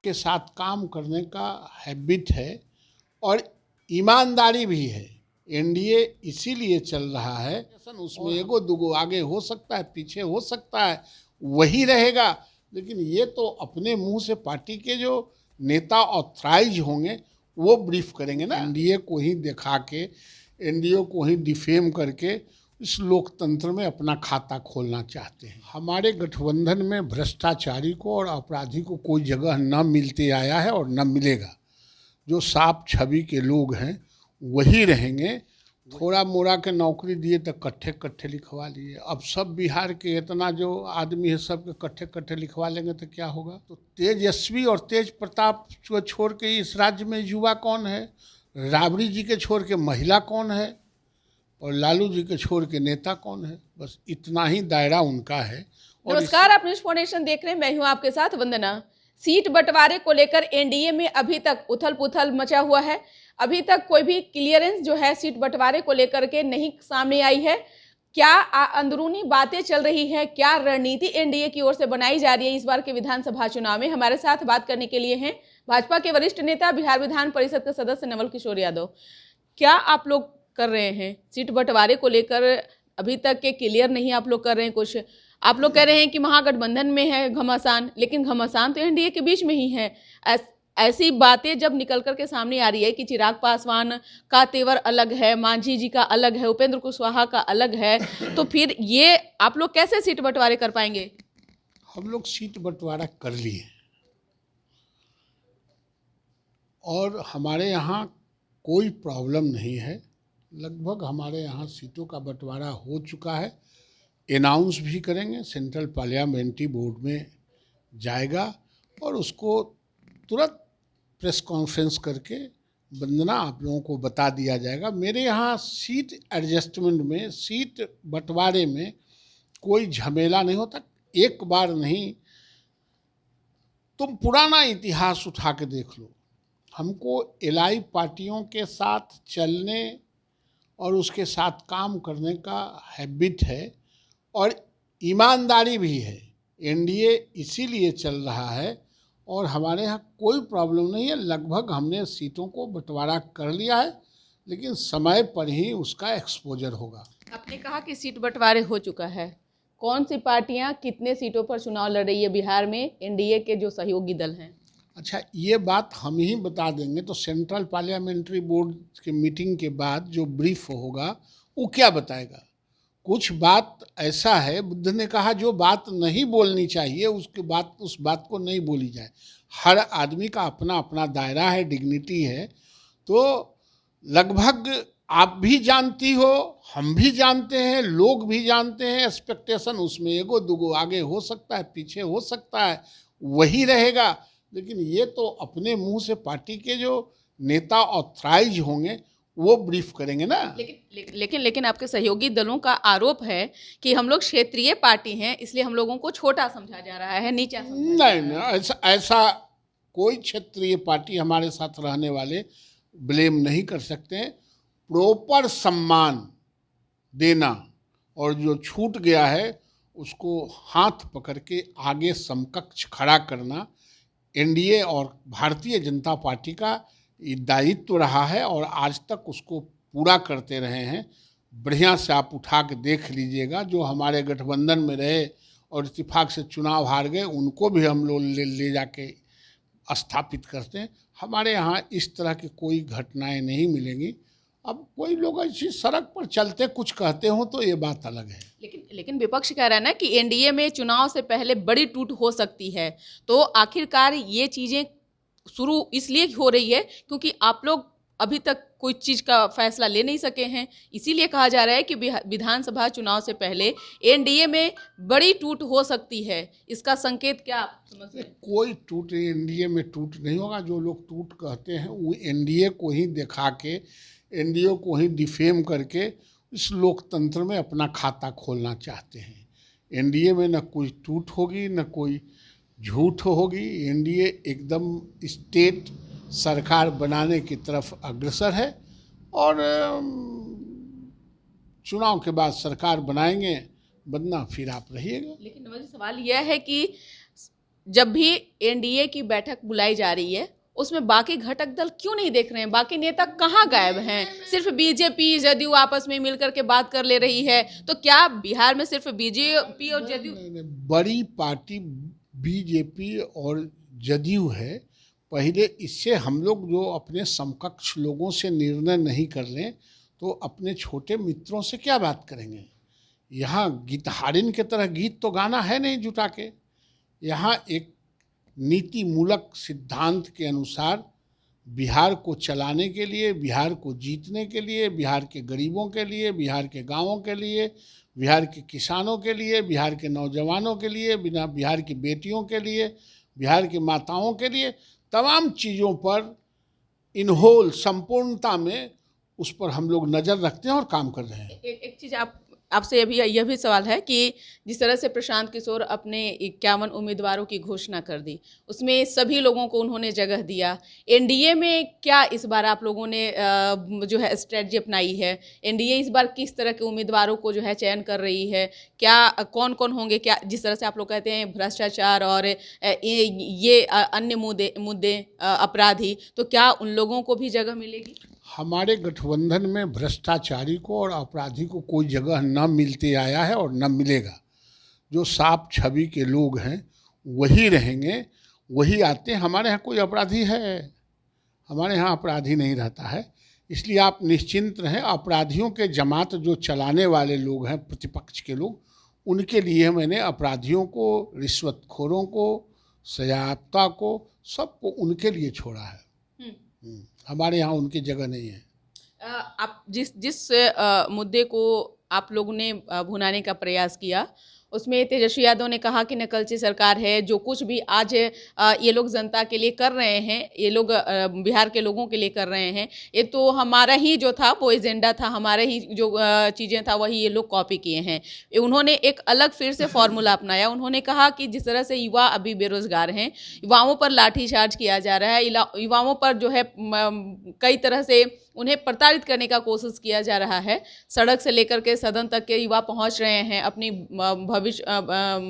के साथ काम करने का हैबिट है और ईमानदारी भी है। एनडीए इसीलिए चल रहा है, उसमें एगो दुगो आगे हो सकता है, पीछे हो सकता है, वही रहेगा। लेकिन ये तो अपने मुंह से पार्टी के जो नेता ऑथराइज होंगे वो ब्रीफ करेंगे ना। एनडीए को ही दिखा के, एनडीए को ही डिफेम करके इस लोकतंत्र में अपना खाता खोलना चाहते हैं। हमारे गठबंधन में भ्रष्टाचारी को और अपराधी को कोई जगह न मिलते आया है और न मिलेगा। जो साफ छवि के लोग हैं वही रहेंगे। थोड़ा मोड़ा के नौकरी दिए तो कट्ठे कट्ठे लिखवा लिए। अब सब बिहार के इतना जो आदमी है सबके कट्ठे कट्ठे लिखवा लेंगे तो क्या होगा। तो तेजस्वी और तेज प्रताप को छोड़ के इस राज्य में युवा कौन है, राबड़ी जी के छोड़ के महिला कौन है और लालू जी के छोड़ के नेता कौन है। बस इतना ही दायरा उनका है। नमस्कार, आप न्यूज़ फाउंडेशन देख रहे हैं, मैं हूं आपके साथ वंदना। सीट बंटवारे को लेकर एनडीए में अभी तक उथल पुथल मचा हुआ है। अभी तक कोई भी क्लियरेंस जो है सीट बंटवारे को लेकर के नहीं सामने आई है। क्या अंदरूनी बातें चल रही है, क्या रणनीति एनडीए की ओर से बनाई जा रही है इस बार के विधानसभा चुनाव में, हमारे साथ बात करने के लिए हैं भाजपा के वरिष्ठ नेता, बिहार विधान परिषद के सदस्य नवल किशोर यादव। क्या आप लोग कर रहे हैं सीट बंटवारे को लेकर? अभी तक के क्लियर नहीं आप लोग कर रहे हैं कुछ। आप लोग कह रहे हैं कि महागठबंधन में है घमासान, लेकिन घमासान तो एनडीए के बीच में ही है। ऐसी बातें जब निकल कर के सामने आ रही है कि चिराग पासवान का तेवर अलग है, मांझी जी का अलग है, उपेंद्र कुशवाहा का अलग है, तो फिर ये आप लोग कैसे सीट बंटवारे कर पाएंगे? हम लोग सीट बंटवारा कर लिए और हमारे यहाँ कोई प्रॉब्लम नहीं है। लगभग हमारे यहाँ सीटों का बंटवारा हो चुका है। अनाउंस भी करेंगे, सेंट्रल पार्लियामेंट्री बोर्ड में जाएगा और उसको तुरंत प्रेस कॉन्फ्रेंस करके वंदना आप लोगों को बता दिया जाएगा। मेरे यहाँ सीट एडजस्टमेंट में, सीट बंटवारे में कोई झमेला नहीं होता। एक बार नहीं, तुम पुराना इतिहास उठा के देख लो। हमको एलाई पार्टियों के साथ चलने और उसके साथ काम करने का हैबिट है और ईमानदारी भी है। एनडीए इसीलिए चल रहा है और हमारे यहाँ कोई प्रॉब्लम नहीं है। लगभग हमने सीटों को बंटवारा कर लिया है, लेकिन समय पर ही उसका एक्सपोजर होगा। आपने कहा कि सीट बंटवारे हो चुका है। कौन सी पार्टियां कितने सीटों पर चुनाव लड़ रही है बिहार में, एनडीए के जो सहयोगी दल हैं? अच्छा, ये बात हम ही बता देंगे तो सेंट्रल पार्लियामेंट्री बोर्ड की मीटिंग के बाद जो ब्रीफ होगा वो क्या बताएगा। कुछ बात ऐसा है, बुद्ध ने कहा जो बात नहीं बोलनी चाहिए उस बात को नहीं बोली जाए। हर आदमी का अपना अपना दायरा है, डिग्निटी है। तो लगभग आप भी जानती हो, हम भी जानते हैं, लोग भी जानते हैं। एक्सपेक्टेशन उसमें एगो दुगो आगे हो सकता है, पीछे हो सकता है, वही रहेगा। लेकिन ये तो अपने मुंह से पार्टी के जो नेता ऑथराइज होंगे वो ब्रीफ करेंगे ना। लेकिन आपके सहयोगी दलों का आरोप है कि हम लोग क्षेत्रीय पार्टी हैं, इसलिए हम लोगों को छोटा समझा जा रहा है, नीचा समझा नहीं, ऐसा कोई क्षेत्रीय पार्टी हमारे साथ रहने वाले ब्लेम नहीं कर सकते हैं। प्रॉपर सम्मान देना और जो छूट गया है उसको हाथ पकड़ के आगे समकक्ष खड़ा करना एनडीए और भारतीय जनता पार्टी का ये दायित्व रहा है और आज तक उसको पूरा करते रहे हैं। बढ़िया से आप उठा के देख लीजिएगा, जो हमारे गठबंधन में रहे और इत्तेफाक से चुनाव हार गए उनको भी हम लोग ले जाके स्थापित करते हैं। हमारे यहाँ इस तरह की कोई घटनाएं नहीं मिलेंगी। अब कोई लोग ऐसी सड़क पर चलते कुछ कहते हो तो ये बात अलग है। लेकिन विपक्ष कह रहा है ना कि एनडीए में चुनाव से पहले बड़ी टूट हो सकती है। तो आखिरकार ये चीजें शुरू इसलिए हो रही है क्योंकि आप लोग अभी तक कोई चीज का फैसला ले नहीं सके हैं, इसीलिए कहा जा रहा है कि विधानसभा चुनाव से पहले एनडीए में बड़ी टूट हो सकती है। इसका संकेत क्या आप समझते हैं? कोई टूट एनडीए में टूट नहीं होगा। जो लोग टूट कहते हैं वो एनडीए को ही दिखा के, एनडीए को ही डिफेम करके इस लोकतंत्र में अपना खाता खोलना चाहते हैं। एनडीए में न कोई टूट होगी न कोई झूठ होगी। एनडीए एकदम स्टेट सरकार बनाने की तरफ अग्रसर है और चुनाव के बाद सरकार बनाएंगे, बदना फिर आप रहिएगा। लेकिन सवाल यह है कि जब भी एनडीए की बैठक बुलाई जा रही है उसमें बाकी घटक दल क्यों नहीं देख रहे हैं? बाकी नेता कहाँ गायब हैं? सिर्फ बीजेपी जदयू आपस में मिलकर के बात कर ले रही है, तो क्या बिहार में सिर्फ बीजेपी और जदयू? नहीं, बड़ी पार्टी बीजेपी और जदयू है। पहले इससे हम लोग जो अपने समकक्ष लोगों से निर्णय नहीं कर लें तो अपने छोटे मित्रों से क्या बात करेंगे? यहाँ गीतहारिन की तरह गीत तो गाना है नहीं जुटा के। यहाँ एक नीति मूलक सिद्धांत के अनुसार बिहार को चलाने के लिए, बिहार को जीतने के लिए, बिहार के गरीबों के लिए, बिहार के गांवों के लिए, बिहार के किसानों के लिए, बिहार के नौजवानों के लिए, बिहार की बेटियों के लिए, बिहार की माताओं के लिए, तमाम चीज़ों पर इन होल संपूर्णता में उस पर हम लोग नज़र रखते हैं और काम कर रहे हैं। एक चीज़ आपसे अभी यह भी सवाल है कि जिस तरह से प्रशांत किशोर अपने 51 उम्मीदवारों की घोषणा कर दी, उसमें सभी लोगों को उन्होंने जगह दिया। एनडीए में क्या इस बार आप लोगों ने जो है स्ट्रेटजी अपनाई है? एनडीए इस बार किस तरह के उम्मीदवारों को जो है चयन कर रही है? क्या कौन कौन होंगे? क्या जिस तरह से आप लोग कहते हैं भ्रष्टाचार और ये अन्य मुद्दे अपराधी, तो क्या उन लोगों को भी जगह मिलेगी? हमारे गठबंधन में भ्रष्टाचारी को और अपराधी को कोई जगह न मिलते आया है और न मिलेगा। जो साफ छवि के लोग हैं वही रहेंगे, वही आते हैं। हमारे यहाँ कोई अपराधी है? हमारे यहाँ अपराधी नहीं रहता है। इसलिए आप निश्चिंत रहें। अपराधियों के जमात जो चलाने वाले लोग हैं, प्रतिपक्ष के लोग, उनके लिए मैंने अपराधियों को, रिश्वतखोरों को, सजायाफ्ता को, सबको उनके लिए छोड़ा है। हमारे यहाँ उनकी जगह नहीं है। आप जिस मुद्दे को आप लोगों ने भुनाने का प्रयास किया, उसमें तेजस्वी यादव ने कहा कि नकलची सरकार है। जो कुछ भी आज ये लोग जनता के लिए कर रहे हैं, ये लोग बिहार के लोगों के लिए कर रहे हैं, ये तो हमारा ही जो था वो एजेंडा था, हमारा ही जो चीज़ें था वही ये लोग कॉपी किए हैं। उन्होंने एक अलग फिर से फॉर्मूला अपनाया। उन्होंने कहा कि जिस तरह से युवा अभी बेरोजगार हैं, युवाओं पर लाठीचार्ज किया जा रहा है, युवाओं पर जो है कई तरह से उन्हें प्रताड़ित करने का कोशिश किया जा रहा है। सड़क से लेकर के सदन तक के युवा पहुंच रहे हैं अपनी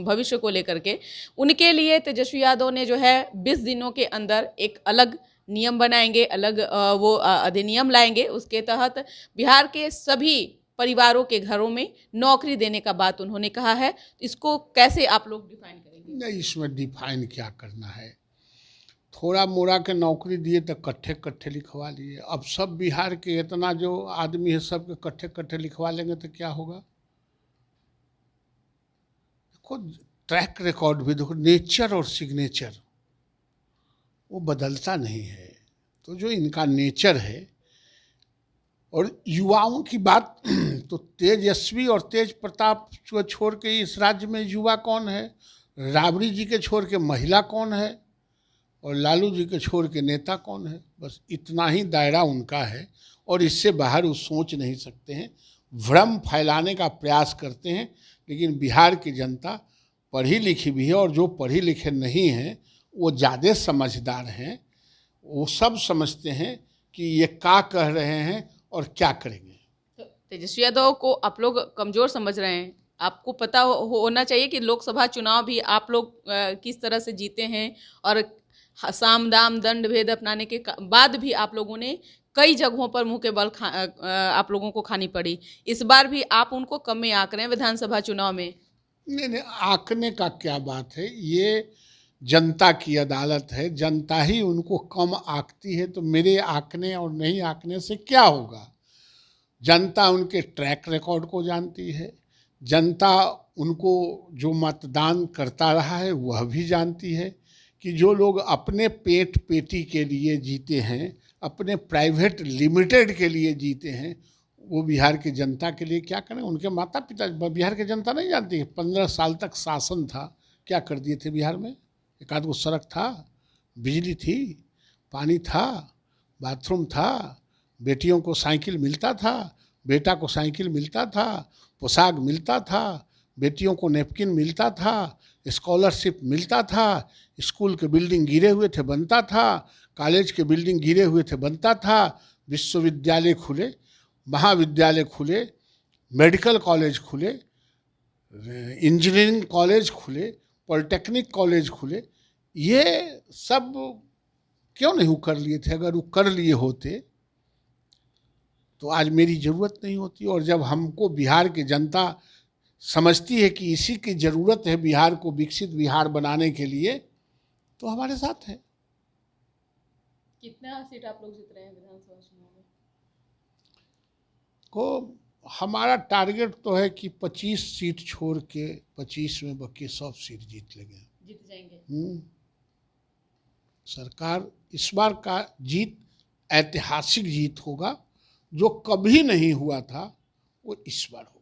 भविष्य को लेकर के। उनके लिए तेजस्वी यादव ने जो है 20 दिनों के अंदर एक अलग नियम बनाएंगे, अलग वो अधिनियम लाएंगे। उसके तहत बिहार के सभी परिवारों के घरों में नौकरी देने का बात उन्होंने कहा है। इसको कैसे आप लोग डिफाइन करेंगे? नहीं, इसमें डिफाइन क्या करना है? थोड़ा मोड़ा के नौकरी दिए तो कट्ठे कट्ठे लिखवा लिए। अब सब बिहार के इतना जो आदमी है सबके कट्ठे कट्ठे लिखवा लेंगे तो क्या होगा? देखो, ट्रैक रिकॉर्ड भी देखो, नेचर और सिग्नेचर वो बदलता नहीं है। तो जो इनका नेचर है, और युवाओं की बात तो तेजस्वी और तेज प्रताप को छोड़ के इस राज्य में युवा कौन है? राबड़ी जी के छोड़ के महिला कौन है? और लालू जी के छोड़ के नेता कौन है? बस इतना ही दायरा उनका है और इससे बाहर वो सोच नहीं सकते हैं। भ्रम फैलाने का प्रयास करते हैं। लेकिन बिहार की जनता पढ़ी लिखी भी है, और जो पढ़ी लिखे नहीं हैं वो ज़्यादा समझदार हैं। वो सब समझते हैं कि ये क्या कह रहे हैं और क्या करेंगे। तेजस्वी यादव को आप लोग कमज़ोर समझ रहे हैं। आपको पता होना चाहिए कि लोकसभा चुनाव भी आप लोग किस तरह से जीते हैं, और साम दाम दंड भेद अपनाने के बाद भी आप लोगों ने कई जगहों पर मुंह के बल आप लोगों को खानी पड़ी। इस बार भी आप उनको कम में आंक रहे हैं विधानसभा चुनाव में। नहीं, आंकने का क्या बात है? ये जनता की अदालत है। जनता ही उनको कम आंकती है, तो मेरे आंकने और नहीं आंकने से क्या होगा? जनता उनके ट्रैक रिकॉर्ड को जानती है। जनता उनको जो मतदान करता रहा है वह भी जानती है कि जो लोग अपने पेट पेटी के लिए जीते हैं, अपने प्राइवेट लिमिटेड के लिए जीते हैं, वो बिहार की जनता के लिए क्या करें? उनके माता पिता, बिहार की जनता नहीं जानती है। 15 साल तक शासन था, क्या कर दिए थे बिहार में? एक आध गो सड़क था, बिजली थी, पानी था, बाथरूम था, बेटियों को साइकिल मिलता था, बेटा को साइकिल मिलता था, पोशाक मिलता था, बेटियों को नैपकिन मिलता था, स्कॉलरशिप मिलता था, स्कूल के बिल्डिंग गिरे हुए थे बनता था, कॉलेज के बिल्डिंग गिरे हुए थे बनता था, विश्वविद्यालय खुले, महाविद्यालय खुले, मेडिकल कॉलेज खुले, इंजीनियरिंग कॉलेज खुले, पॉलिटेक्निक कॉलेज खुले। ये सब क्यों नहीं वो कर लिए थे? अगर वो कर लिए होते तो आज मेरी ज़रूरत नहीं होती। और जब हमको बिहार की जनता समझती है कि इसी की ज़रूरत है बिहार को विकसित बिहार बनाने के लिए, तो हमारे साथ है। कितना सीट आप लोग जीत रहे हैं विधानसभा चुनाव में? को हमारा टारगेट तो है कि 25 सीट छोड़ के 25 में बाकी सब सीट जीत लेंगे, जीत जाएंगे। सरकार इस बार का जीत ऐतिहासिक जीत होगा, जो कभी नहीं हुआ था वो इस बार होगा।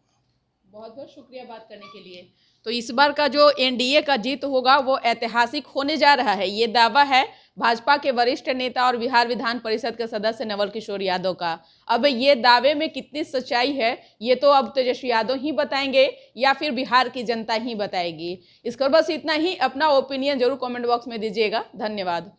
बहुत बहुत शुक्रिया बात करने के लिए। तो इस बार का जो एनडीए का जीत होगा वो ऐतिहासिक होने जा रहा है, ये दावा है भाजपा के वरिष्ठ नेता और बिहार विधान परिषद के सदस्य नवल किशोर यादव का। अब ये दावे में कितनी सच्चाई है ये तो अब तेजस्वी यादव ही बताएंगे या फिर बिहार की जनता ही बताएगी। इस पर बस इतना ही। अपना ओपिनियन जरूर कमेंट बॉक्स में दीजिएगा। धन्यवाद।